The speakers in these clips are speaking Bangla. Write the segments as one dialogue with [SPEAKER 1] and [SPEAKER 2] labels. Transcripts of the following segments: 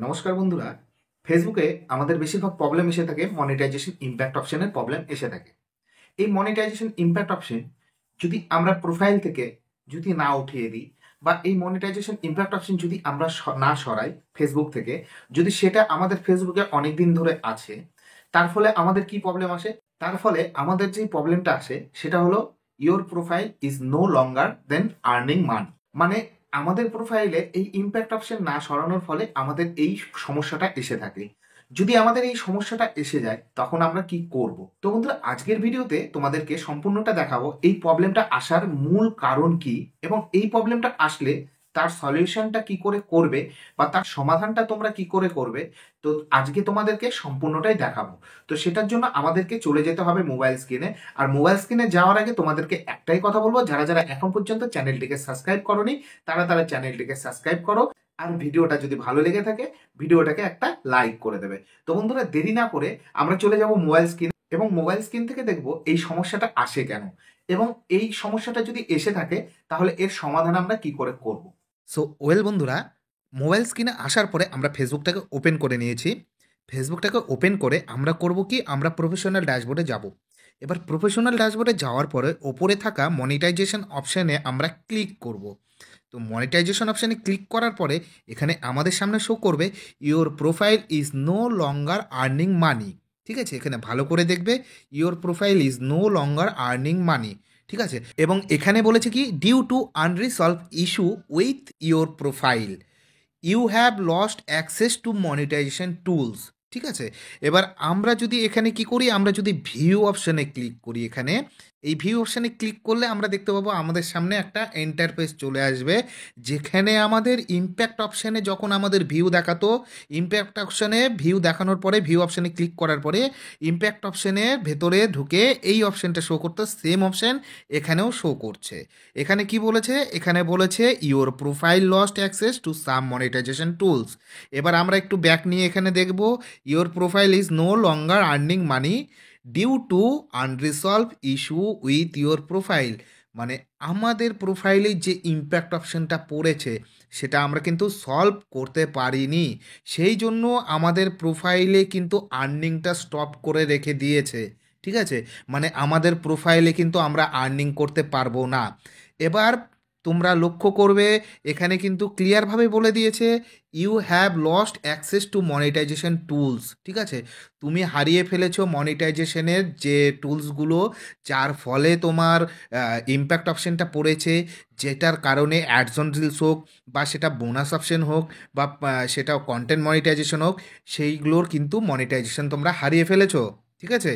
[SPEAKER 1] নমস্কার বন্ধুরা। ফেসবুকে আমাদের বেশিরভাগ প্রবলেম এসে থাকে মনিটাইজেশন ইম্প্যাক্ট অপশনের প্রবলেম এসে থাকে। এই মনিটাইজেশন ইম্প্যাক্ট অপশন যদি আমরা প্রোফাইল থেকে যদি না উঠিয়ে দিই, বা এই মনিটাইজেশন ইম্প্যাক্ট অপশন যদি আমরা না সরাই ফেসবুক থেকে, যদি সেটা আমাদের ফেসবুকে অনেক দিন ধরে আছে, তার ফলে আমাদের কি প্রবলেম আসে? তার ফলে আমাদের যে প্রবলেমটা আসে সেটা হলো your profile is no longer then earning money. মানে আমাদের প্রোফাইলে এই ইম্প্যাক্ট অপশন না সরানোর ফলে আমাদের এই সমস্যাটা এসে থাকে। যদি আমাদের এই সমস্যাটা এসে যায় তখন আমরা কি করব? তো বন্ধুরা, আজকের ভিডিওতে তোমাদেরকে সম্পূর্ণটা দেখাবো এই প্রবলেমটা আসার মূল কারণ কি, এবং এই প্রবলেমটা আসলে তার সলিউশনটা কি করে করবে, বা তার সমাধানটা তোমরা কি করে করবে। তো আজকে তোমাদেরকে সম্পূর্ণটাই দেখাবো। তো সেটার জন্য আমাদেরকে চলে যেতে হবে মোবাইল স্ক্রিনে। আর মোবাইল স্ক্রিনে যাওয়ার আগে তোমাদেরকে একটাই কথা বলবো, যারা যারা এখন পর্যন্ত চ্যানেলটিকে সাবস্ক্রাইব করোনি তারা তারা চ্যানেলটিকে সাবস্ক্রাইব করো। আর ভিডিওটা যদি ভালো লেগে থাকে ভিডিওটাকে একটা লাইক করে দেবে। তো বন্ধুরা, দেরি না করে আমরা চলে যাব মোবাইল স্ক্রিন, এবং মোবাইল স্ক্রিন থেকে দেখব এই সমস্যাটা আসে কেন, এবং এই সমস্যাটা যদি এসে থাকে তাহলে এর সমাধান আমরা কি করে করব। সো ওয়েল বন্ধুরা, মোবাইল স্ক্রিনে আসার পরে আমরা ফেসবুকটাকে ওপেন করে নিয়েছি। ফেসবুকটাকে ওপেন করে আমরা করব কি, আমরা প্রফেশনাল ড্যাশবোর্ডে যাব। এবার প্রফেশনাল ড্যাশবোর্ডে যাওয়ার পরে ওপরে থাকা মনিটাইজেশন অপশানে আমরা ক্লিক করব। তো মনিটাইজেশন অপশানে ক্লিক করার পরে এখানে আমাদের সামনে শো করবে your profile is no longer earning money. ঠিক আছে, এখানে ভালো করে দেখবে your profile is no longer earning money. ঠিক আছে, এবং এখানে বলেছে কি, due to unresolved issue with your profile you have lost access to monetisation tools. ঠিক আছে, এবার আমরা যদি এখানে কি করি, আমরা যদি ভিউ অপশানে ক্লিক করি, এখানে এই ভিউ অপশানে ক্লিক করলে আমরা দেখতে পাবো আমাদের সামনে একটা এন্টারফেস চলে আসবে, যেখানে আমাদের ইম্প্যাক্ট অপশানে যখন আমাদের ভিউ দেখাতো, ইম্প্যাক্ট অপশানে ভিউ দেখানোর পরে ভিউ অপশানে ক্লিক করার পরে ইম্প্যাক্ট অপশানের ভেতরে ঢুকে এই অপশানটা শো করতো, সেম অপশান এখানেও শো করছে। এখানে কি বলেছে, এখানে বলেছে your profile lost access to some monetisation tools. এবার আমরা একটু ব্যাক নিয়ে এখানে দেখব your profile is no longer earning money due to unresolved issue with your profile. মানে আমাদের প্রোফাইলে যে ইম্প্যাক্ট অপশনটা পড়েছে সেটা আমরা কিন্তু সলভ করতে পারিনি, সেই জন্য আমাদের প্রোফাইলে কিন্তু আর্নিংটা স্টপ করে রেখে দিয়েছে। ঠিক আছে, মানে আমাদের প্রোফাইলে কিন্তু আমরা আর্নিং করতে পারবো না। এবার তোমরা লক্ষ্য করবে এখানে কিন্তু ক্লিয়ারভাবে বলে দিয়েছে you have lost access to monetisation tools. ঠিক আছে, তুমি হারিয়ে ফেলেছো মনিটাইজেশনের যে টুলসগুলো, যার ফলে তোমার ইম্প্যাক্ট অপশনটা পড়েছে, যেটার কারণে অ্যাডস অন রিলস হোক, বা সেটা বোনাস অপশন হোক, বা সেটা কন্টেন্ট মনিটাইজেশন হোক, সেইগুলোর কিন্তু মনিটাইজেশন তোমরা হারিয়ে ফেলেছো। ঠিক আছে,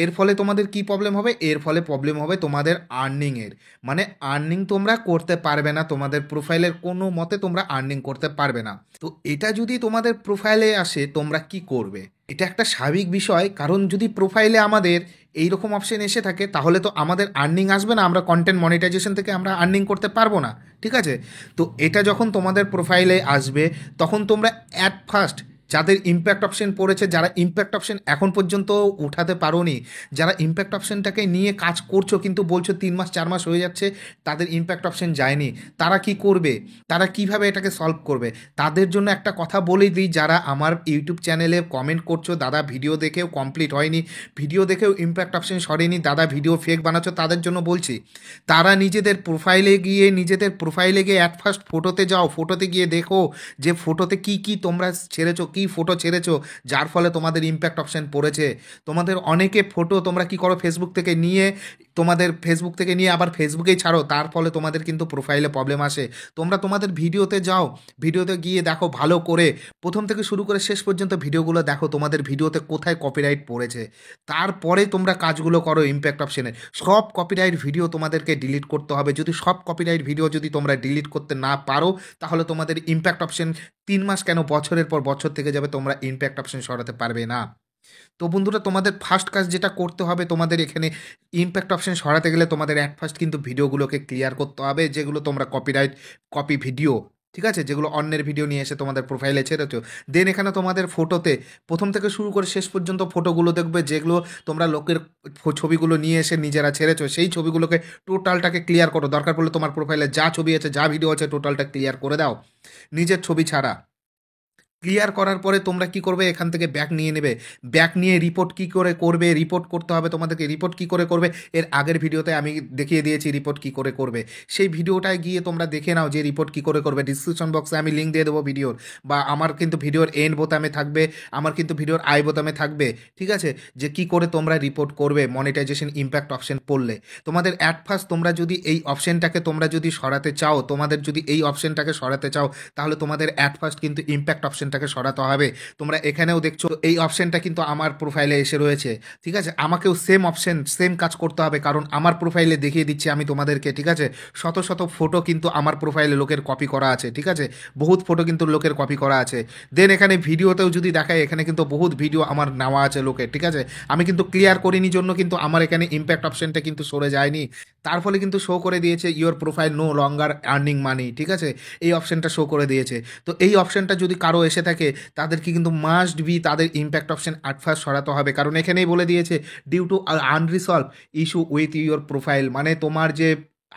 [SPEAKER 1] এর ফলে তোমাদের কি প্রবলেম হবে, এর ফলে প্রবলেম হবে তোমাদের আর্নিংয়ের। মানে আর্নিং তোমরা করতে পারবে না, তোমাদের প্রোফাইলের কোনো মতে তোমরা আর্নিং করতে পারবে না। তো এটা যদি তোমাদের প্রোফাইলে আসে তোমরা কি করবে? এটা একটা স্বাভাবিক বিষয়, কারণ যদি প্রোফাইলে আমাদের এই রকম অপশন এসে থাকে তাহলে তো আমাদের আর্নিং আসবে না, আমরা কন্টেন্ট মনিটাইজেশন থেকে আমরা আর্নিং করতে পারবো না। ঠিক আছে, তো এটা যখন তোমাদের প্রোফাইলে আসবে তখন তোমরা অ্যাট ফার্স্ট যাদের ইম্প্যাক্ট অপশন পড়েছে, যারা ইম্প্যাক্ট অপশন এখন পর্যন্ত উঠাতে পারোনি, যারা ইম্প্যাক্ট অপশনটাকে নিয়ে কাজ করছো কিন্তু বলছো 3 মাস 4 মাস হয়ে যাচ্ছে তাদের ইম্প্যাক্ট অপশন যায়নি, তারা কি করবে, তারা কিভাবে এটাকে সলভ করবে? তাদের জন্য একটা কথা বলে দিই, যারা আমার ইউটিউব চ্যানেলে কমেন্ট করছো দাদা ভিডিও দেখেও কমপ্লিট হয়নি, ভিডিও দেখেও ইম্প্যাক্ট অপশন সরেনি, দাদা ভিডিও ফেক বানাচ্ছো, তাদের জন্য বলছি তারা নিজেদের প্রোফাইলে গিয়ে অ্যাট ফার্স্ট ফটোতে যাও, ফটোতে গিয়ে দেখো যে ফটোতে কি কি তোমরা ছেড়েছো, কি ফটো ছেড়েছো যার ফলে তোমাদের ইম্প্যাক্ট অপশন পড়েছে। তোমাদের অনেকে ফটো তোমরা কি করো, ফেসবুক থেকে নিয়ে আবার ফেসবুকেই ছাড়ো, তার ফলে তোমাদের কিন্তু প্রোফাইলে প্রবলেম আসে। তোমরা তোমাদের ভিডিওতে যাও, ভিডিওতে গিয়ে দেখো ভালো করে, প্রথম থেকে শুরু করে শেষ পর্যন্ত ভিডিওগুলো দেখো তোমাদের ভিডিওতে কোথায় কপিরাইট পড়েছে, তারপরে তোমরা কাজগুলো করো ইম্প্যাক্ট অপশনের। সব কপিরাইট ভিডিও তোমাদেরকে ডিলিট করতে হবে, যদি সব কপিরাইট ভিডিও যদি তোমরা ডিলিট করতে না পারো তাহলে তোমাদের ইম্প্যাক্ট অপশন 3 মাস কেন বছরের পর বছর থেকে যাবে, তোমরা ইম্প্যাক্ট অপশন সরাতে পারবে না। তো বন্ধুরা, তোমাদের ফার্স্ট কাজ যেটা করতে হবে, তোমাদের এখানে ইম্প্যাক্ট অপশন সরাতে গেলে তোমাদের অ্যাট ফার্স্ট কিন্তু ভিডিওগুলোকে ক্লিয়ার করতে হবে, যেগুলো তোমরা কপি ভিডিও, ঠিক আছে, যেগুলো অন্যের ভিডিও নিয়ে এসে তোমাদের প্রোফাইলে ছেড়েছো। দেন এখানে তোমাদের ফটোতে প্রথম থেকে শুরু করে শেষ পর্যন্ত ফটোগুলো দেখবে, যেগুলো তোমরা লোকের ছবিগুলো নিয়ে এসে নিজেরা ছেড়েছো, সেই ছবিগুলোকে টোটালটাকে ক্লিয়ার করো। দরকার পড়লে তোমার প্রোফাইলে যা ছবি আছে যা ভিডিও আছে টোটালটা ক্লিয়ার করে দাও, নিজের ছবি ছাড়া। ক্লিয়ার করার পরে তোমরা কি করবে, এখান থেকে ব্যাক নিয়ে নেবে। ব্যাক নিয়ে রিপোর্ট কি করে করবে, রিপোর্ট করতে হবে তোমাদেরকে। রিপোর্ট কি করে করবে এর আগের ভিডিওতে আমি দেখিয়ে দিয়েছি রিপোর্ট কি করে করবে। সেই ভিডিওটায় গিয়ে তোমরা দেখে নাও যে রিপোর্ট কি করে করবে। ডিসক্রিপশন বক্সে আমি লিঙ্ক দিয়ে দেবো ভিডিওর, বা আমার কিন্তু ভিডিওর এন্ড বোতামে থাকবে, আমার কিন্তু ভিডিওর আই বোতামে থাকবে, ঠিক আছে, যে কি করে তোমরা রিপোর্ট করবে মনিটাইজেশন ইম্প্যাক্ট অপশন পড়লে। তোমাদের অ্যাট ফার্স্ট তোমরা যদি এই অপশনটাকে তোমরা যদি সরাতে চাও, তোমাদের যদি এই অপশনটাকে সরাতে চাও, তাহলে তোমাদের অ্যাট ফার্স্ট কিন্তু ইম্প্যাক্ট অপশনটাকে সরাতে হবে। তোমরা এখানেও দেখছো এই অপশনটা কিন্তু আমার প্রোফাইলে এসে রয়েছে, ঠিক আছে। আমাকেও সেম অপশন সেম কাজ করতে হবে, কারণ আমার প্রোফাইলে দেখিয়ে দিচ্ছি আমি তোমাদেরকে, ঠিক আছে। শত শত ফটো কিন্তু আমার প্রোফাইলে লোকের কপি করা আছে, ঠিক আছে, বহুত ফটো কিন্তু লোকের কপি করা আছে। দেন এখানে ভিডিওতেও যদি দেখায়, এখানে কিন্তু বহুত ভিডিও আমার নেওয়া আছে লোকের, ঠিক আছে। আমি কিন্তু ক্লিয়ার করিনি জন্য কিন্তু আমার এখানে ইম্প্যাক্ট অপশনটা কিন্তু সরে যায়নি। তার ফলে কিন্তু শো করে দিয়েছে your profile no longer earning money, ঠিক আছে, এই অপশনটা শো করে দিয়েছে। তো এই অপশনটা যদি কারো এসে থাকে, তাদেরকে কিন্তু মাস্ট বি তাদের ইম্প্যাক্ট অপশন অ্যাট ফার্স্ট সরাতে হবে, কারণ এখানেই বলে দিয়েছে due to unresolved issue with your profile, মানে তোমার যে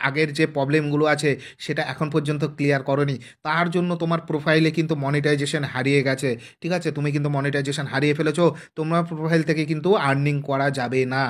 [SPEAKER 1] আগের যে প্রবলেমগুলো আছে সেটা এখন পর্যন্ত ক্লিয়ার করনি, তার জন্য তোমার প্রোফাইলে কিন্তু মনিটাইজেশন হারিয়ে গেছে, ঠিক আছে। তুমি কিন্তু মনিটাইজেশন হারিয়ে ফেলেছো, তোমার প্রোফাইল থেকে কিন্তু আর্নিং করা যাবে না।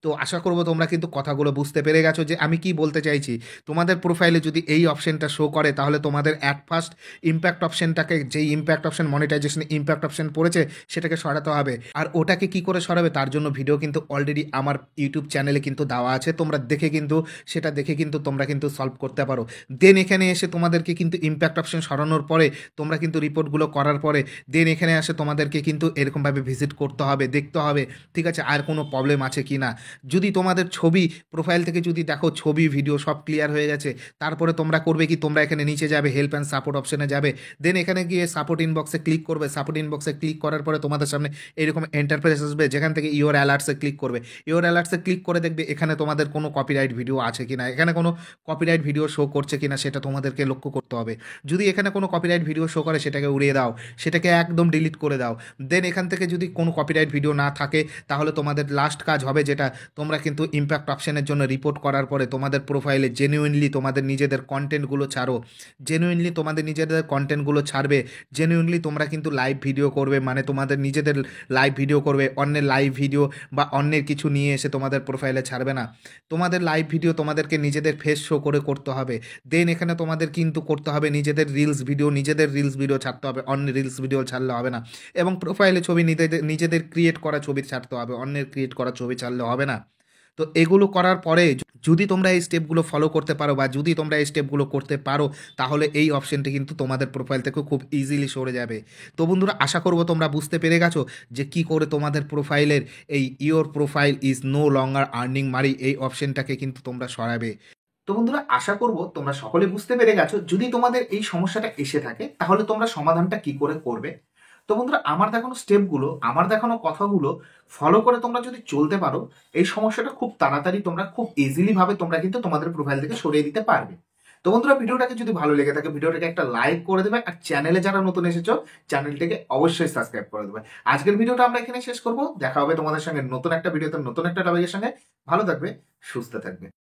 [SPEAKER 1] তো আশা করবো তোমরা কিন্তু কথাগুলো বুঝতে পেরে গেছো যে আমি কি বলতে চাইছি। তোমাদের প্রোফাইলে যদি এই অপশনটা শো করে, তাহলে তোমাদের অ্যাট ফার্স্ট ইম্প্যাক্ট অপশনটাকে, যেই impact option monetization impact option পড়েছে সেটাকে সরাতে হবে। আর ওটাকে কি করে সরাবে তার জন্য ভিডিও কিন্তু অলরেডি আমার ইউটিউব চ্যানেলে কিন্তু দেওয়া আছে, তোমরা দেখে কিন্তু সেটা দেখে কিন্তু তোমরা কিন্তু সলভ করতে পারো। দেন এখানে এসে তোমাদেরকে কিন্তু ইম্প্যাক্ট অপশন সরানোর পরে তোমরা কিন্তু রিপোর্টগুলো করার পরে দেন এখানে আসে তোমাদেরকে কিন্তু এরকমভাবে ভিজিট করতে হবে, দেখতে হবে, ঠিক আছে, আর কোনো প্রবলেম আছে কি না। যদি তোমাদের ছবি প্রোফাইল থেকে যদি দেখো ছবি ভিডিও সব ক্লিয়ার হয়ে গেছে, তারপরে তোমরা করবে কি, তোমরা এখানে নিচে যাবে, হেল্প অ্যান্ড সাপোর্ট অপশনে যাবে। দেন এখানে গিয়ে সাপোর্ট ইনবক্সে ক্লিক করবে। সাপোর্ট ইনবক্সে ক্লিক করার পরে তোমাদের সামনে এরকম এন্টারপ্রাইজ আসবে, যেখান থেকে ইওর অ্যালার্টসে ক্লিক করবে। ইওর অ্যালার্টসে ক্লিক করে দেখবে এখানে তোমাদের কোনো কপিরাইট ভিডিও আছে কিনা, এখানে কোনো কপিরাইট ভিডিও শো করছে কিনা সেটা তোমাদেরকে লক্ষ্য করতে হবে। যদি এখানে কোনো কপিরাইট ভিডিও শো করে সেটাকে উড়িয়ে দাও, সেটাকে একদম ডিলিট করে দাও। দেন এখান থেকে যদি কোনো কপিরাইট ভিডিও না থাকে, তাহলে তোমাদের লাস্ট কাজ হবে যেটা, তোমরা কিন্তু ইম্প্যাক্ট অপশনের জন্য রিপোর্ট করার পরে তোমাদের প্রোফাইলে জেনুইনলি তোমাদের নিজেদের কন্টেন্টগুলো ছাড়ো। জেনুইনলি তোমাদের নিজেদের কন্টেন্টগুলো ছাড়বে, জেনুইনলি তোমরা কিন্তু লাইভ ভিডিও করবে, মানে তোমাদের নিজেদের লাইভ ভিডিও করবে, অন্যের লাইভ ভিডিও বা অন্যের কিছু নিয়ে এসে তোমাদের প্রোফাইলে ছাড়বে না। তোমাদের লাইভ ভিডিও তোমাদেরকে নিজেদের ফেস শো করে করতে হবে। দেন এখানে তোমাদের কিন্তু করতে হবে নিজেদের রিলস ভিডিও ছাড়তে হবে, অন্যের রিলস ভিডিও ছাড়লে হবে না। এবং প্রোফাইলে ছবি নিজেদের নিজেদের ক্রিয়েট করা ছবি ছাড়তে হবে, অন্যের ক্রিয়েট করা ছবি ছাড়লে হবে না। তো এগুলো করার পরে যদি তোমরা এই স্টেপগুলো ফলো করতে পারো, বা যদি তোমরা এই স্টেপগুলো করতে পারো, তাহলে এই অপশনটি কিন্তু তোমাদের প্রোফাইল থেকে খুব ইজিলি সরে যাবে। তো বন্ধুরা, আশা করবো তোমরা বুঝতে পেরে গেছো যে কি করে তোমাদের প্রোফাইলের এই your profile is no longer earning money এই অপশনটাকে কিন্তু তোমরা সরাবে। তো বন্ধুরা, আশা করব তোমরা সকলে বুঝতে পেরে গেছো। যদি তোমাদের এই সমস্যাটা এসে থাকে, তাহলে তোমরা সমাধানটা কি করে করবে। তো বন্ধুরা, আমার দেখানো স্টেপগুলো, আমার দেখানো কথাগুলো ফলো করে তোমরা যদি চলতে পারো, এই সমস্যাটা খুব তাড়াতাড়ি তোমরা খুব ইজিলি ভাবে তোমরা কিন্তু তোমাদের প্রোফাইল থেকে সরিয়ে দিতে পারবে। তো বন্ধুরা, ভিডিওটাকে যদি ভালো লেগে থাকে ভিডিওটাকে একটা লাইক করে দেবে, আর চ্যানেলে যারা নতুন এসেছো চ্যানেলটাকে অবশ্যই সাবস্ক্রাইব করে দেবে। আজকের ভিডিওটা আমরা এখানে শেষ করব। দেখা হবে তোমাদের সঙ্গে নতুন একটা ভিডিওতে, নতুন একটা টপিকের সঙ্গে। ভালো থাকবে, সুস্থ থাকবে।